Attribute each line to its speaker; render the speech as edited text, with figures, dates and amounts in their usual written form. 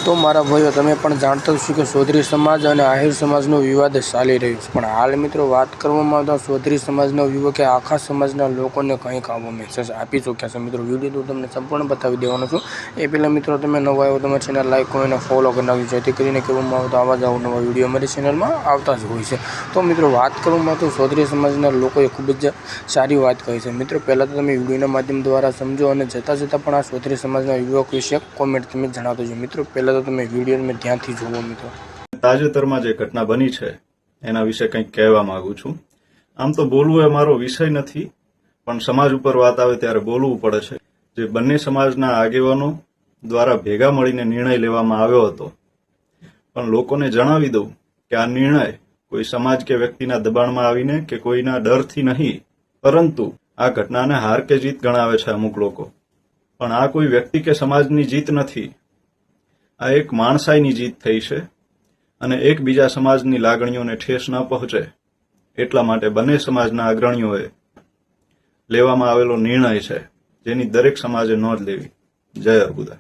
Speaker 1: તો મારા ભાઈઓ તમે પણ જાણતા છો કે ચૌધરી સમાજ અને આહિર સમાજનો વિવાદ ચાલી રહ્યો છે, પણ હાલ મિત્રો વાત કરવામાં આવતા ચૌધરી સમાજના યુવકે આખા સમાજના લોકોને કંઈક આવો મેસેજ આપી ચૂક્યા છે। મિત્રો વિડીયો તો તમને સંપૂર્ણ બતાવી દેવાનો છું। એ પહેલાં મિત્રો તમે નવા આવ્યો તમારી ચેનલ લાઈક કરીને ફોલો કરી નાખજો, જેથી કરીને કહેવામાં આવતા આવા જ નવા વિડીયો અમારી ચેનલમાં આવતા જ હોય છે। તો મિત્રો વાત કરવામાં તો ચૌધરી સમાજના લોકોએ ખૂબ જ સારી વાત કહી છે। મિત્રો પહેલાં તો તમે વિડીયોના માધ્યમ દ્વારા સમજો અને જતાં પણ આ ચૌધરી સમાજના યુવક વિશે કોમેન્ટ તમે જણાવતો છો। મિત્રો પહેલાં તો તમે વિડીયો ધ્યાનથી જુઓ। મિત્રો
Speaker 2: તાજેતરમાં જે ઘટના બની છે એના વિશે કંઈક કહેવા માંગુ છું। આમ તો બોલવું એ મારો વિષય નથી, પણ સમાજ ઉપર વાત આવે ત્યારે બોલવું પડે છે। જે બંને સમાજના આગેવાનો દ્વારા ભેગા મળીને નિર્ણય લેવામાં આવ્યો હતો, પણ લોકોને જણાવી દઉં કે આ નિર્ણય કોઈ સમાજ કે વ્યક્તિના દબાણમાં આવીને કે કોઈના ડરથી નહીં, પરંતુ આ ઘટનાને હાર કે જીત ગણાવે છે અમુક લોકો। પણ આ કોઈ વ્યક્તિ કે સમાજની જીત નથી, આ એક માણસાઈની જીત થઈ છે અને એકબીજા સમાજની લાગણીઓને ઠેસ ન પહોંચે એટલા માટે બંને સમાજના અગ્રણીઓએ લેવામાં આવેલો નિર્ણય છે, જેની દરેક સમાજે નોંધ લેવી। જય અર્બુદા।